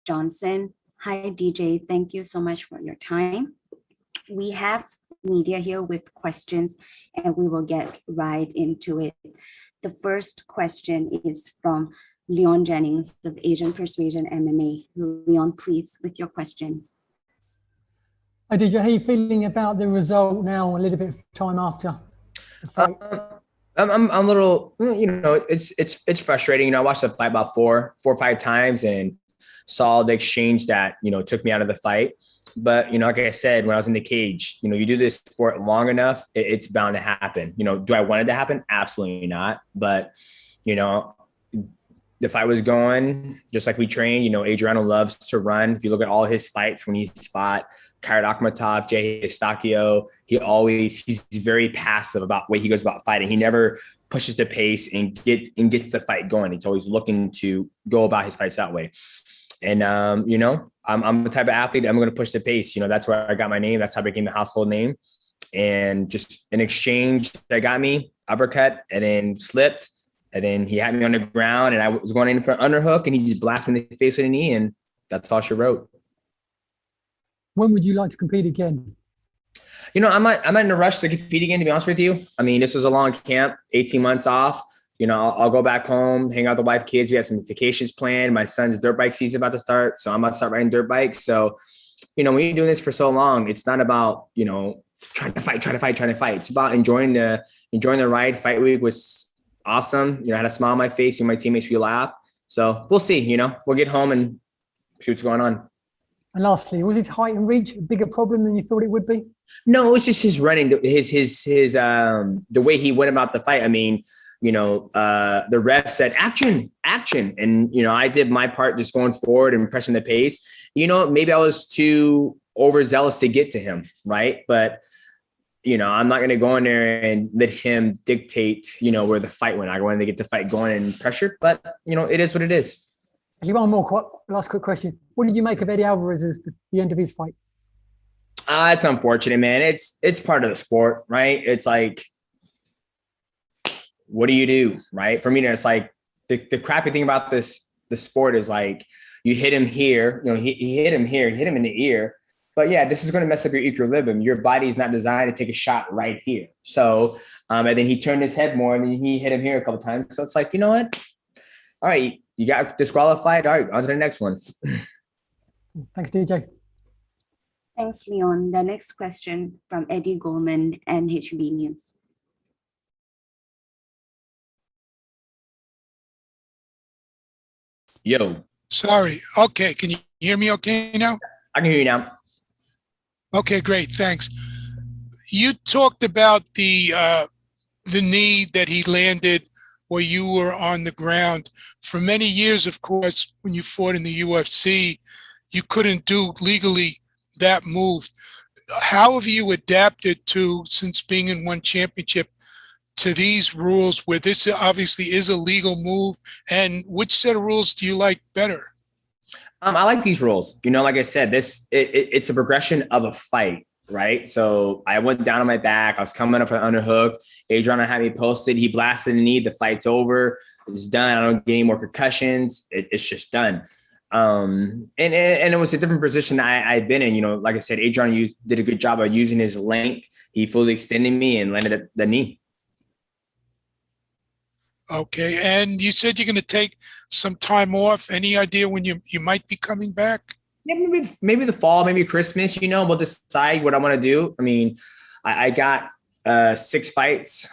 Johnson. Hi, DJ. Thank you so much for your time. We have media here with questions, and we will get right into it. The first question is from Leon Jennings of Asian Persuasion MMA. Leon, please, with your questions. Hi, DJ. How are you feeling about the result now, a little bit of time after the fight? I'm a little, it's frustrating. I watched the fight about four or five times and saw the exchange that, took me out of the fight. But, like I said, when I was in the cage, you do this sport long enough, it's bound to happen. Do I want it to happen? Absolutely not. But, the fight was going just like we trained. Adriano loves to run. If you look at all his fights when he's fought Kairat Akhmatov, Jay Eustaquio, he's very passive about the way he goes about fighting. He never pushes the pace and gets the fight going. He's always looking to go about his fights that way. And, I'm the type of athlete, I'm going to push the pace. That's where I got my name. That's how I became the household name. And just an exchange that got me, uppercut, and then slipped. And then he had me on the ground, and I was going in for an underhook, and he just blasted me in the face with a knee, and that's all she wrote. When would you like to compete again? I'm not in a rush to compete again, to be honest with you. I mean, this was a long camp, 18 months off. I'll go back home, hang out with the wife, kids. We have some vacations planned. My son's dirt bike season about to start, so I'm about to start riding dirt bikes. So, when you're doing this for so long, it's not about, trying to fight. It's about enjoying the ride. Fight week was awesome. I had a smile on my face and my teammates feel laugh. So we'll see, we'll get home and see what's going on. And lastly, was his height and reach a bigger problem than you thought it would be? No, it was just his running, his the way he went about the fight. I mean, the ref said action. And, I did my part just going forward and pressing the pace. Maybe I was too overzealous to get to him. Right. But, I'm not going to go in there and let him dictate, where the fight went. I wanted to get the fight going and pressure, but it is what it is. Actually, one more last quick question. What did you make of Eddie Alvarez's the end of his fight? It's unfortunate, man. It's part of the sport, right? It's like, what do you do, right? For me, it's like the crappy thing about the sport is like you hit him here, he hit him here, hit him in the ear. But yeah, this is going to mess up your equilibrium. Your body is not designed to take a shot right here. So, and then he turned his head more and then he hit him here a couple of times. So it's like, you know what? All right, you got disqualified. All right, on to the next one. Thanks, DJ. Thanks, Leon. The next question from Eddie Goldman, NHB News. Yo. Sorry. Okay. Can you hear me okay now? I can hear you now. Okay, great. Thanks. You talked about the knee that he landed where you were on the ground. For many years, of course, when you fought in the UFC, you couldn't do legally that move. How have you adapted to, since being in one championship, to these rules where this obviously is a legal move? And which set of rules do you like better? I like these rules. Like I said, it's a progression of a fight, right? So I went down on my back. I was coming up for an underhook. Adriano had me posted. He blasted the knee. The fight's over. It's done. I don't get any more concussions. It's just done. And it was a different position I'd been in. Like I said, Adriano did a good job of using his length. He fully extended me and landed at the knee. Okay, and you said you're going to take some time off. Any idea when you might be coming back? Yeah, maybe the fall, maybe Christmas. We'll decide what I want to do. I mean, I got 6 fights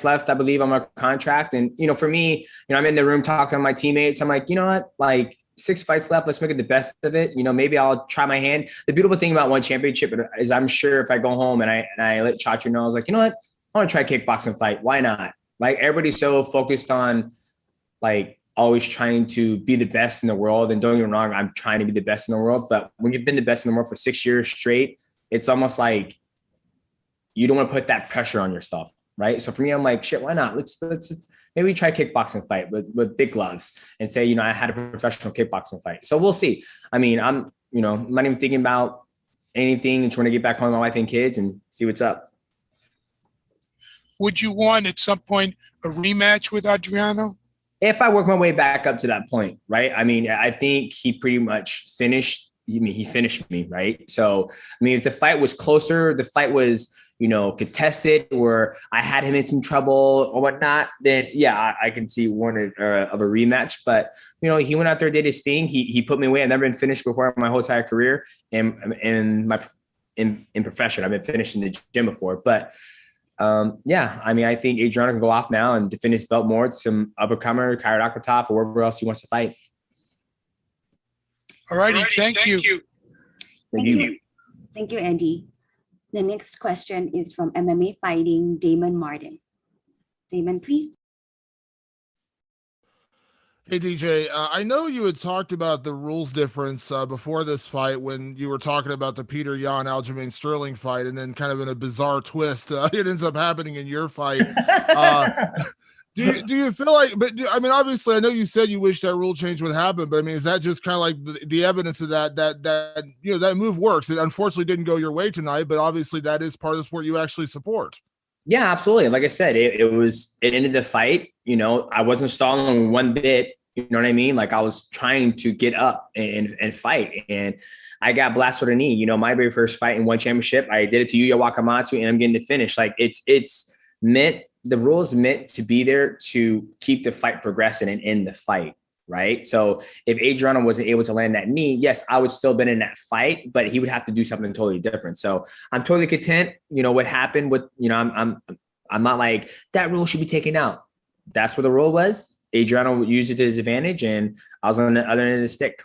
left, I believe, on my contract. And for me, I'm in the room talking to my teammates. I'm like, you know what? Like 6 fights left. Let's make it the best of it. Maybe I'll try my hand. The beautiful thing about one championship is I'm sure if I go home and I let Chacho know, I was like, you know what? I want to try a kickboxing fight. Why not? Like everybody's so focused on like always trying to be the best in the world. And don't get me wrong, I'm trying to be the best in the world. But when you've been the best in the world for 6 years straight, it's almost like you don't want to put that pressure on yourself. Right. So for me, I'm like, shit, why not? Let's maybe try a kickboxing fight with big gloves and say, I had a professional kickboxing fight. So we'll see. I mean, I'm not even thinking about anything and trying to get back home with my wife and kids and see what's up. Would you want at some point a rematch with Adriano? if I work my way back up to that point, right? I mean, I think he pretty much finished. He finished me, right? So, I mean, if the fight was closer, the fight was, contested, or I had him in some trouble or whatnot, then yeah, I can see one of a rematch. But he went out there, did his thing. He put me away. I've never been finished before in my whole entire career, and my in profession. I've been finished in the gym before, but yeah, I mean, I think Adriano can go off now and defend his belt more to some up-and-comer, Thairath, or wherever else he wants to fight. All righty. Thank you. Thank you, Eddie. The next question is from MMA Fighting, Damon Martin. Damon, please. Hey, DJ, I know you had talked about the rules difference before this fight when you were talking about the Peter Yan Aljamain Sterling fight, and then kind of in a bizarre twist, it ends up happening in your fight. Do you feel like, I mean, obviously, I know you said you wish that rule change would happen, but I mean, is that just kind of like the evidence of that move works? It unfortunately didn't go your way tonight, but obviously that is part of the sport you actually support. Yeah, absolutely. Like I said, it ended the fight. I wasn't stalling one bit. You know what I mean? Like I was trying to get up and fight, and I got blasted with a knee. My very first fight in one championship, I did it to Yuya Wakamatsu, and I'm getting to finish. Like it's meant. The rules meant to be there to keep the fight progressing and end the fight, right? So if Adriano wasn't able to land that knee, yes, I would still been in that fight, but he would have to do something totally different. So I'm totally content. What happened with, I'm not like that rule should be taken out. That's what the rule was. Adriano used it to his advantage, and I was on the other end of the stick.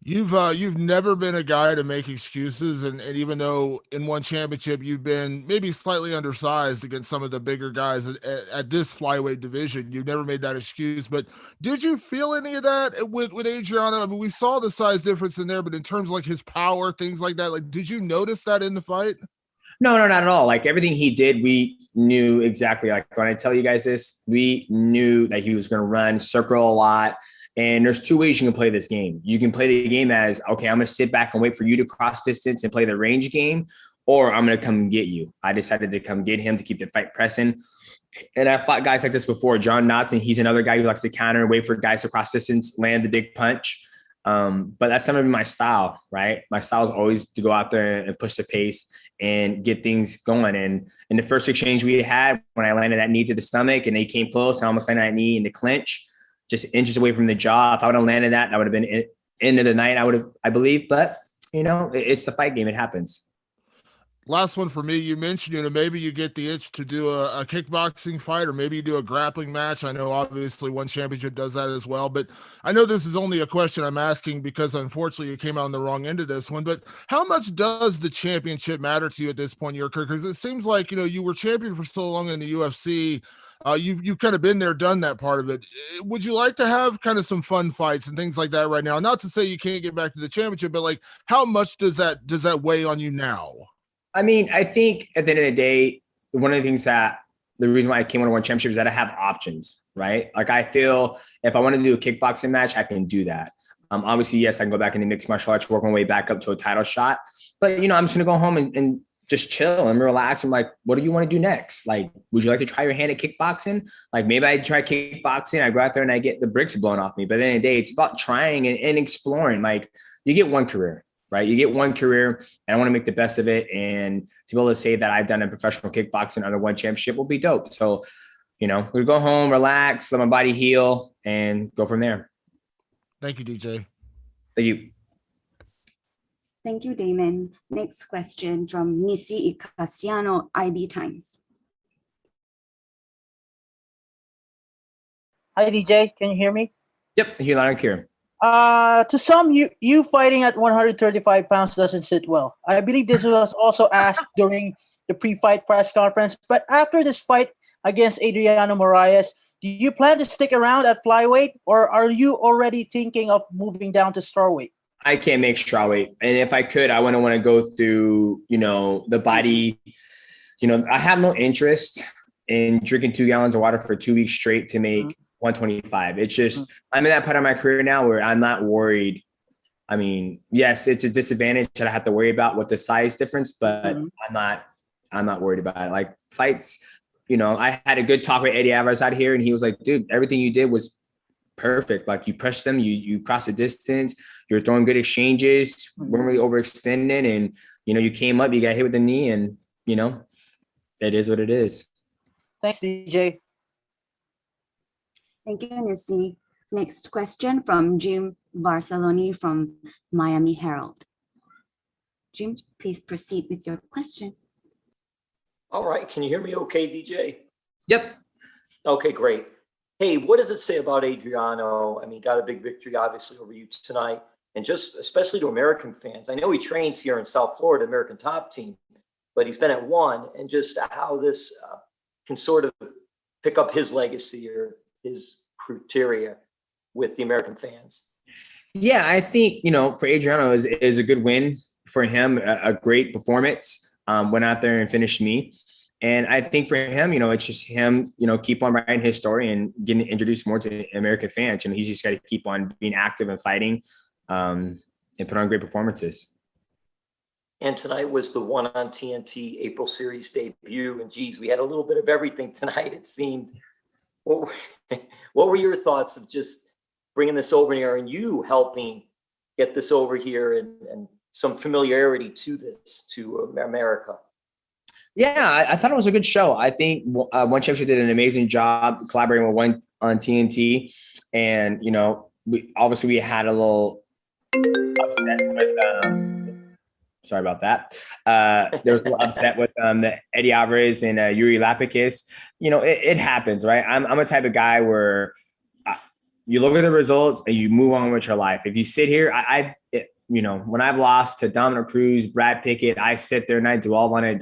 You've never been a guy to make excuses, and even though in one championship you've been maybe slightly undersized against some of the bigger guys at this flyweight division, you've never made that excuse. But did you feel any of that with Adriano? I mean, we saw the size difference in there, but in terms of like his power, things like that, like did you notice that in the fight? No, not at all. Like everything he did, we knew exactly. Like when I tell you guys this, we knew that he was going to run, circle a lot. And there's two ways you can play this game. You can play the game as, okay, I'm going to sit back and wait for you to cross distance and play the range game, or I'm going to come get you. I decided to come get him to keep the fight pressing. And I fought guys like this before. John Knotson, he's another guy who likes to counter and wait for guys to cross distance, land the big punch. But that's never been my style, right? My style is always to go out there and push the pace and get things going. And in the first exchange we had, when I landed that knee to the stomach and they came close, I almost landed that knee in the clinch, just inches away from the jaw. If I would have landed that would have been end of the night, I believe. But, it's the fight game. It happens. Last one for me. You mentioned, maybe you get the itch to do a kickboxing fight, or maybe you do a grappling match. I know obviously one championship does that as well, but I know this is only a question I'm asking because unfortunately you came out on the wrong end of this one, but how much does the championship matter to you at this point in your career? Because it seems like, you were champion for so long in the UFC. You've kind of been there, done that part of it. Would you like to have kind of some fun fights and things like that right now? Not to say you can't get back to the championship, but like how much does that weigh on you now? I mean, I think at the end of the day, one of the things that the reason why I came on one championship is that I have options, right? Like I feel if I want to do a kickboxing match, I can do that. Obviously, yes, I can go back into mixed martial arts, work my way back up to a title shot. But, I'm just going to go home and just chill and relax. I'm like, what do you want to do next? Like, would you like to try your hand at kickboxing? Like maybe I try kickboxing, I go out there and I get the bricks blown off me. But at the end of the day, it's about trying and exploring. Like you get one career, right? You get one career and I want to make the best of it. And to be able to say that I've done a professional kickboxing under one championship will be dope. So, we go home, relax, let my body heal and go from there. Thank you, DJ. Thank you. Thank you, Damon. Next question from Nisi Icasiano, IB Times. Hi, DJ. Can you hear me? Yep, here, loud and clear. To some, you fighting at 135 pounds doesn't sit well. I believe this was also asked during the pre-fight press conference. But after this fight against Adriano Moraes, do you plan to stick around at flyweight, or are you already thinking of moving down to strawweight? I can't make strawweight. And if I could, I wouldn't want to go through, the body. I have no interest in drinking 2 gallons of water for 2 weeks straight to make 125. It's just, I'm in that part of my career now where I'm not worried. I mean, yes, it's a disadvantage that I have to worry about with the size difference, but I'm not worried about it. Like fights, you know, I had a good talk with Eddie Alvarez out here, and he was like, dude, everything you did was perfect. Like you pushed them, you crossed the distance, you're throwing good exchanges, weren't really overextending, and you know, you came up, you got hit with the knee, and you know, it is what it is. Thanks, DJ. Thank you, Nissi. Next question from Jim Barceloni from Miami Herald. Jim, please proceed with your question. All right. Can you hear me okay, DJ? Yep. Okay, great. Hey, what does it say about Adriano? I mean, got a big victory, obviously, over you tonight. And just especially to American fans. I know he trains here in South Florida, American Top Team, but he's been at one. And just how this can sort of pick up his legacy or his criteria with the American fans. Yeah, I think, you know, for Adriano is a good win for him, a great performance. Went out there and finished me. And I think for him, you know, it's just him, you know, keep on writing his story and getting introduced more to American fans. And he's just got to keep on being active and fighting and put on great performances. And tonight was the one on TNT April series debut. And geez, we had a little bit of everything tonight, it seemed. What were your thoughts of just bringing this over here and you helping get this over here and some familiarity to this, to America? Yeah, I thought it was a good show. I think One Championship did an amazing job collaborating with One on TNT. And, you know, we had a little upset with, sorry about that. There was a little upset with the Eddie Alvarez and Yuri Lapikis. You know, it happens, right? I'm a type of guy where you look at the results and you move on with your life. If you sit here, you know, when I've lost to Dominic Cruz, Brad Pickett, I sit there and I dwell on it,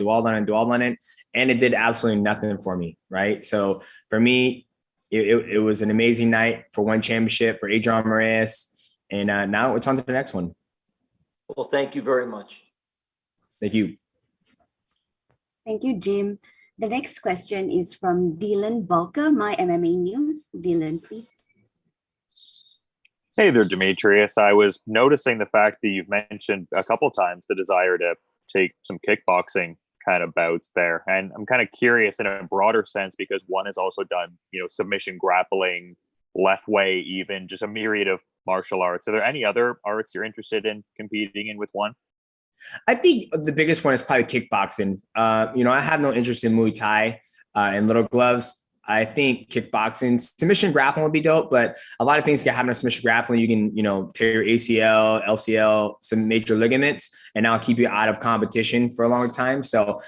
and it did absolutely nothing for me, right? So for me, it was an amazing night for One Championship, for Adrian Moraes, and now it's on to the next one. Well, thank you very much. Thank you. Thank you, Jim. The next question is from Dylan Bulka, My MMA News. Dylan, please. Hey there, Demetrious. I was noticing the fact that you've mentioned a couple times the desire to take some kickboxing kind of bouts there. And I'm kind of curious in a broader sense, because One has also done, you know, submission grappling, left way, even just a myriad of martial arts. Are there any other arts you're interested in competing in with One? I think the biggest one is probably kickboxing. You know, I have no interest in Muay Thai and little gloves. I think kickboxing, submission grappling would be dope, but a lot of things can happen in submission grappling. You can, you know, tear your ACL, LCL, some major ligaments, and now keep you out of competition for a long time. So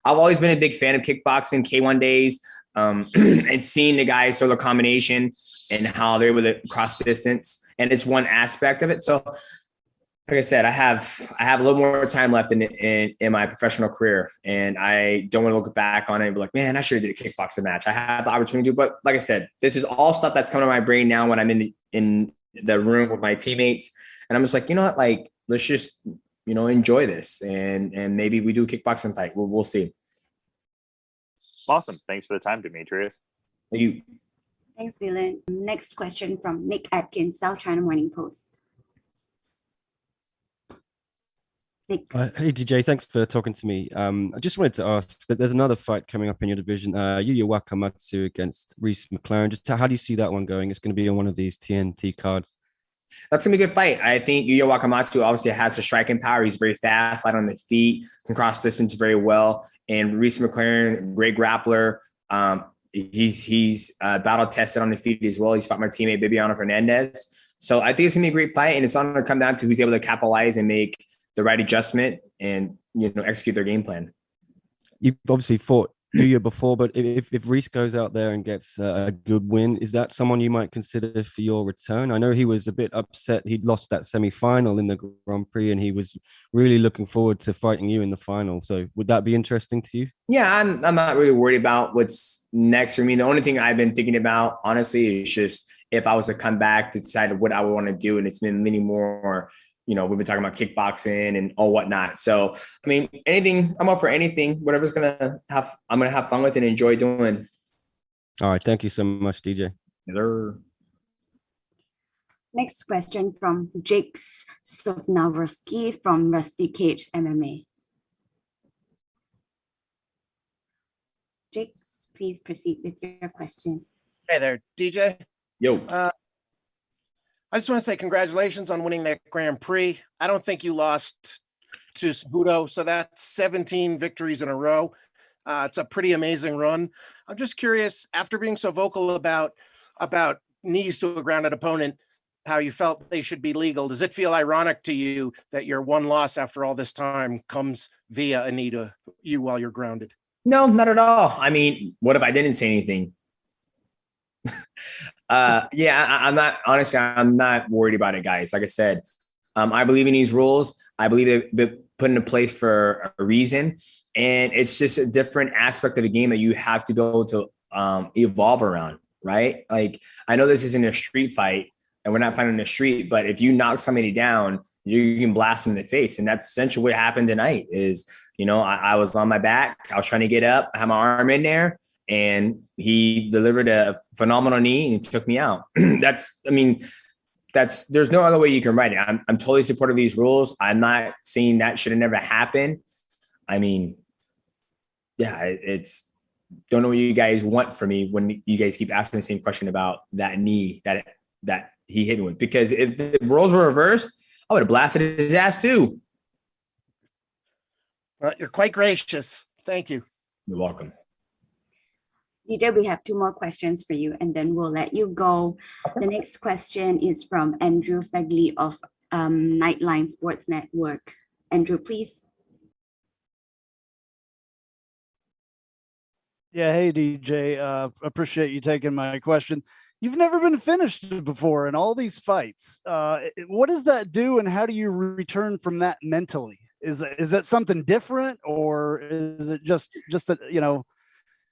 I've always been a big fan of kickboxing, K1 days, and seeing the guys throw the combination and how they're able to cross distance. And it's one aspect of it. So like I said, I have a little more time left in my professional career, and I don't want to look back on it and be like, man, I should have did a kickboxing match. I had the opportunity to, but like I said, this is all stuff that's coming to my brain now when I'm in the room with my teammates, and I'm just like, you know what, like, let's just, you know, enjoy this, and maybe we do a kickboxing fight. We'll see. Awesome. Thanks for the time, Demetrious. Thank you. Thanks, Dylan. Next question from Nick Atkins, South China Morning Post. Hey DJ, thanks for talking to me. I just wanted to ask that there's another fight coming up in your division, Yuya Wakamatsu against Reese McLaren. Just how do you see that one going? It's going to be on one of these TNT cards. That's gonna be a good fight. I think Yuya Wakamatsu obviously has the striking power. He's very fast, light on the feet, can cross distance very well. And Reese McLaren, great grappler. He's battle tested on the feet as well. He's fought my teammate Bibiano Fernandez. So I think it's gonna be a great fight, and it's going to come down to who's able to capitalize and make the right adjustment and, you know, execute their game plan. You've obviously fought Yuya before, but if Reese goes out there and gets a good win, is that someone you might consider for your return? I know he was a bit upset. He'd lost that semi-final in the Grand Prix, and he was really looking forward to fighting you in the final. So would that be interesting to you? Yeah, I'm not really worried about what's next for me. The only thing I've been thinking about, honestly, is just if I was to come back to decide what I would want to do, and it's been leaning more, you know, we've been talking about kickboxing and all whatnot. So, I mean, anything, I'm up for anything, whatever's I'm going to have fun with and enjoy doing. All right. Thank you so much, DJ. Hello. Next question from Jake Sovnavorsky from Rusty Cage MMA. Jake, please proceed with your question. Hey there, DJ. Yo. I just want to say congratulations on winning that Grand Prix. I don't think you lost to Cejudo, so that's 17 victories in a row. It's a pretty amazing run. I'm just curious, after being so vocal about knees to a grounded opponent, how you felt they should be legal. Does it feel ironic to you that your one loss after all this time comes via a knee to you while you're grounded? No, not at all. I mean, what if I didn't say anything? I'm not worried about it, guys. Like I said, I believe in these rules. I believe they're put into place for a reason. And it's just a different aspect of the game that you have to be able to evolve around, right? Like, I know this isn't a street fight and we're not fighting in the street, but if you knock somebody down, you can blast them in the face. And that's essentially what happened tonight is, I was on my back. I was trying to get up. I had my arm in there. And he delivered a phenomenal knee and took me out. There's no other way you can write it. I'm totally supportive of these rules. I'm not saying that should have never happened. I mean, don't know what you guys want from me when you guys keep asking the same question about that knee that he hit me with. Because if the roles were reversed, I would have blasted his ass too. Well, you're quite gracious. Thank you. You're welcome. DJ, we have two more questions for you, and then we'll let you go. Okay. The next question is from Andrew Fagley of Nightline Sports Network. Andrew, please. Yeah, hey, DJ. Appreciate you taking my question. You've never been finished before in all these fights. What does that do, and how do you return from that mentally? Is that something different, or is it just that,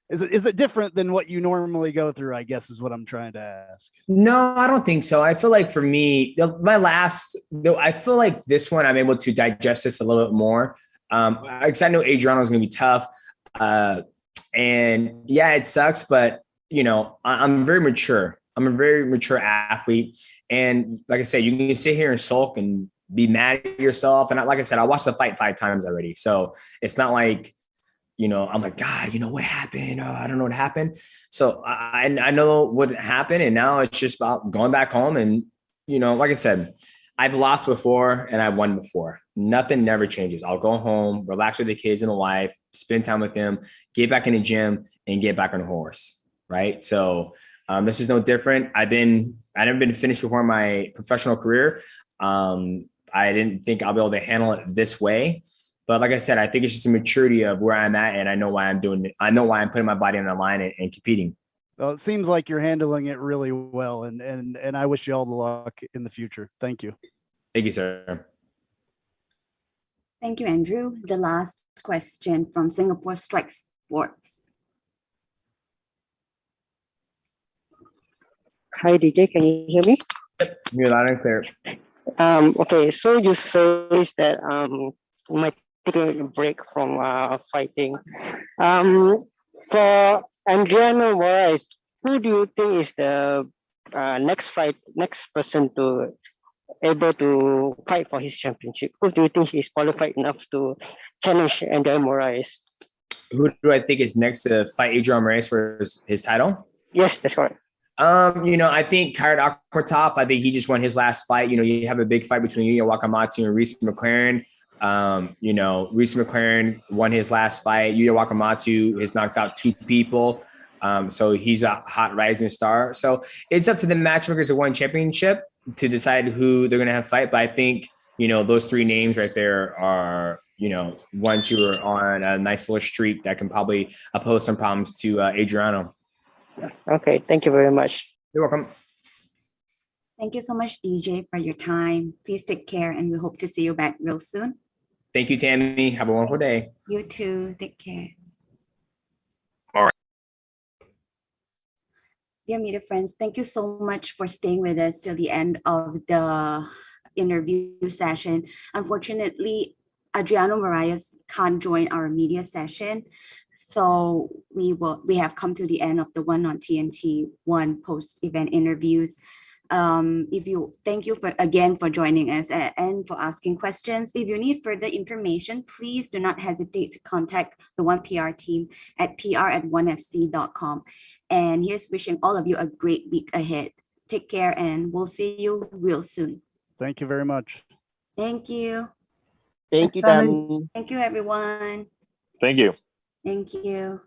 is it different than what you normally go through, I guess is what I'm trying to ask. No, I don't think so. I feel like for me, I feel like this one, I'm able to digest this a little bit more. Because I know Adriano is going to be tough. And yeah, it sucks, but I'm very mature. I'm a very mature athlete. And like I said, you can sit here and sulk and be mad at yourself. And like I said, I watched the fight 5 times already. So it's not like, I'm like, God, what happened? I don't know what happened. So I know what happened. And now it's just about going back home. And, like I said, I've lost before and I've won before. Nothing never changes. I'll go home, relax with the kids and the wife, spend time with them, get back in the gym and get back on the horse. Right. So this is no different. I've never been finished before in my professional career. I didn't think I'll be able to handle it this way. But like I said, I think it's just a maturity of where I'm at, and I know why I'm doing it. I know why I'm putting my body on the line and competing. Well, it seems like you're handling it really well, and I wish you all the luck in the future. Thank you. Thank you, sir. Thank you, Andrew. The last question from Singapore Strike Sports. Hi, DJ. Can you hear me? You're loud and clear. Okay, so you say that you might take a break from fighting. For Adriano Moraes, who do you think is the next person to able to fight for his championship? Who do you think is qualified enough to challenge Adriano Moraes? Who do I think is next to fight Adriano Moraes for his title? Yes, that's correct. I think Thairath Akmatov, I think he just won his last fight. You have a big fight between Yuya Wakamatsu and Reese McLaren. Reese McLaren won his last fight. Yuya Wakamatsu has knocked out 2 people. So he's a hot rising star. So it's up to the matchmakers of one championship to decide who they're going to have fight. But I think, those 3 names right there are, ones who are on a nice little streak that can probably pose some problems to Adriano. Okay, thank you very much. You're welcome. Thank you so much, DJ, for your time. Please take care, and we hope to see you back real soon. Thank you, Tammy. Have a wonderful day. You too. Take care. All right. Dear media friends, thank you so much for staying with us till the end of the interview session. Unfortunately, Adriano Moraes can't join our media session. So we have come to the end of the One on TNT One post-event interviews. Thank you again for joining us and for asking questions. If you need further information, please do not hesitate to contact the One PR team at pr@onefc.com. And here's wishing all of you a great week ahead. Take care, and we'll see you real soon. Thank you very much. Thank you. Thank you, Tammy. Thank you, everyone. Thank you. Thank you.